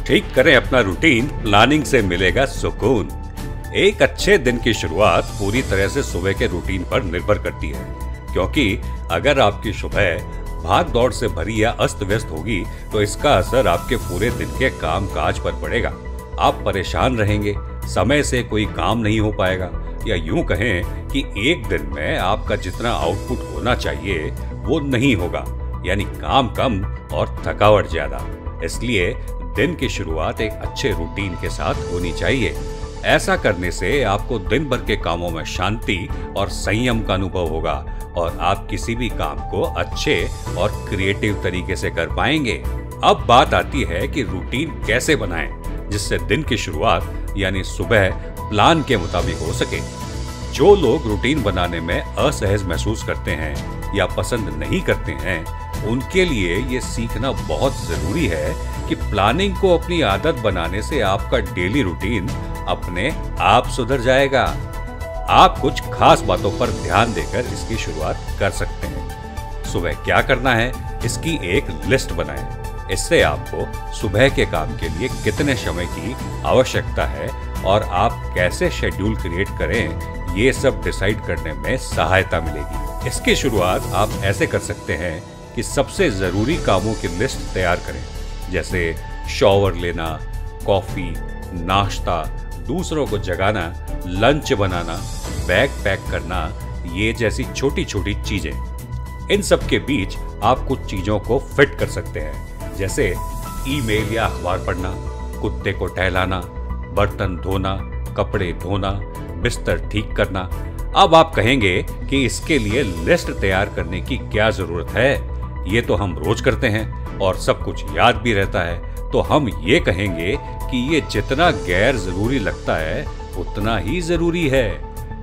ठीक करें अपना रूटीन, प्लानिंग से मिलेगा सुकून। एक अच्छे दिन की शुरुआत पूरी तरह से सुबह के रूटीन पर निर्भर करती है, क्योंकि अगर आपकी सुबह भाग दौड़ से भरी या अस्त व्यस्त होगी तो इसका असर आपके पूरे दिन के काम काज पर पड़ेगा। आप परेशान रहेंगे, समय से कोई काम नहीं हो पाएगा, या यूं कहें कि एक दिन में आपका जितना आउटपुट होना चाहिए वो नहीं होगा, यानी काम कम और थकावट ज्यादा। इसलिए दिन की शुरुआत एक अच्छे रूटीन के साथ होनी चाहिए। ऐसा करने से आपको दिन भर के कामों में शांति और संयम का अनुभव होगा और आप किसी भी काम को अच्छे और क्रिएटिव तरीके से कर पाएंगे। अब बात आती है कि रूटीन कैसे बनाएं जिससे दिन की शुरुआत यानी सुबह प्लान के मुताबिक हो सके। जो लोग रूटीन बनाने में असहज महसूस करते हैं या पसंद नहीं करते हैं, उनके लिए ये सीखना बहुत जरूरी है कि प्लानिंग को अपनी आदत बनाने से आपका डेली रूटीन अपने आप सुधर जाएगा। आप कुछ खास बातों पर ध्यान देकर इसकी शुरुआत कर सकते हैं। सुबह क्या करना है, इसकी एक लिस्ट बनाएं। इससे आपको सुबह के काम के लिए कितने समय की आवश्यकता है और आप कैसे शेड्यूल क्रिएट करें, ये सब डिसाइड करने में सहायता मिलेगी। इसकी शुरुआत आप ऐसे कर सकते हैं कि सबसे जरूरी कामों की लिस्ट तैयार करें, जैसे शॉवर लेना, कॉफी, नाश्ता, दूसरों को जगाना, लंच बनाना, बैग पैक करना, ये जैसी छोटी छोटी चीजें। इन सब के बीच आप कुछ चीजों को फिट कर सकते हैं, जैसे ईमेल या अखबार पढ़ना, कुत्ते को टहलाना, बर्तन धोना, कपड़े धोना, बिस्तर ठीक करना। अब आप कहेंगे कि इसके लिए लिस्ट तैयार करने की क्या जरूरत है, ये तो हम रोज करते हैं और सब कुछ याद भी रहता है। तो हम ये कहेंगे कि ये जितना गैर जरूरी लगता है उतना ही जरूरी है।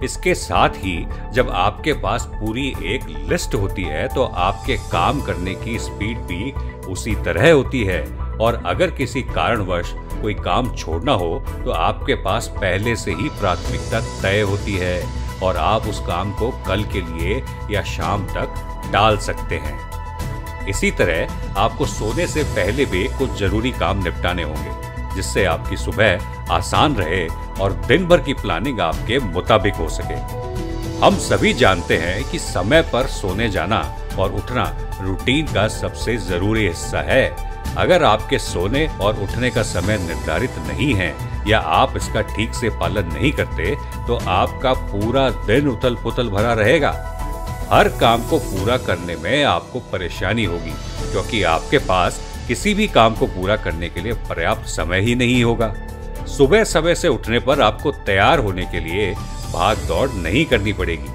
इसके साथ ही जब आपके पास पूरी एक लिस्ट होती है तो आपके काम करने की स्पीड भी उसी तरह होती है, और अगर किसी कारणवश कोई काम छोड़ना हो तो आपके पास पहले से ही प्राथमिकता तय होती है और आप उस काम को कल के लिए या शाम तक टाल सकते हैं। इसी तरह आपको सोने से पहले भी कुछ जरूरी काम निपटाने होंगे, जिससे आपकी सुबह आसान रहे और दिन भर की प्लानिंग आपके मुताबिक हो सके। हम सभी जानते हैं कि समय पर सोने जाना और उठना रूटीन का सबसे जरूरी हिस्सा है। अगर आपके सोने और उठने का समय निर्धारित नहीं है या आप इसका ठीक से पालन नहीं करते तो आपका पूरा दिन उथल पुथल भरा रहेगा। हर काम को पूरा करने में आपको परेशानी होगी, क्योंकि आपके पास किसी भी काम को पूरा करने के लिए पर्याप्त समय ही नहीं होगा। सुबह समय से उठने पर आपको तैयार होने के लिए भाग दौड़ नहीं करनी पड़ेगी।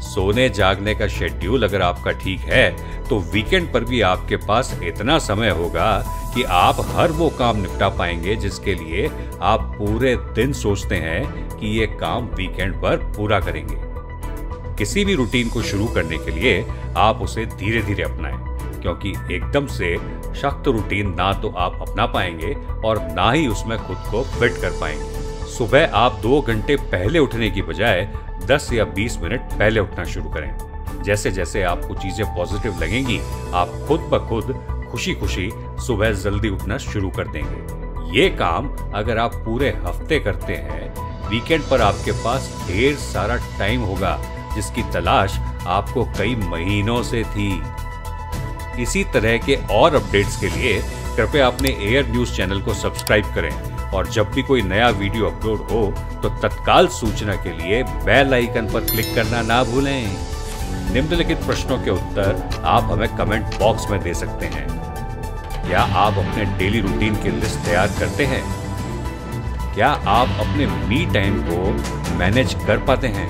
सोने जागने का शेड्यूल अगर आपका ठीक है तो वीकेंड पर भी आपके पास इतना समय होगा कि आप हर वो काम निपटा पाएंगे जिसके लिए आप पूरे दिन सोचते हैं कि ये काम वीकेंड पर पूरा करेंगे। किसी भी रूटीन को शुरू करने के लिए आप उसे धीरे धीरे अपनाएं, क्योंकि एकदम से सख्त रूटीन ना तो आप अपना पाएंगे और ना ही उसमें खुद को फिट कर पाएंगे। सुबह आप 2 घंटे पहले उठने की बजाय 10 या 20 मिनट पहले उठना शुरू करें। जैसे जैसे आपको चीजें पॉजिटिव लगेंगी, आप खुद ब खुद खुशी खुशी सुबह जल्दी उठना शुरू कर देंगे। ये काम अगर आप पूरे हफ्ते करते हैं, वीकेंड पर आपके पास ढेर सारा टाइम होगा जिसकी तलाश आपको कई महीनों से थी। इसी तरह के और अपडेट्स के लिए कृपया अपने एयर न्यूज चैनल को सब्सक्राइब करें और जब भी कोई नया वीडियो अपलोड हो तो तत्काल सूचना के लिए बेल आइकन पर क्लिक करना ना भूलें। निम्नलिखित प्रश्नों के उत्तर आप हमें कमेंट बॉक्स में दे सकते हैं। क्या आप अपने डेली रूटीन की लिस्ट तैयार करते हैं? क्या आप अपने मी टाइम को मैनेज कर पाते हैं?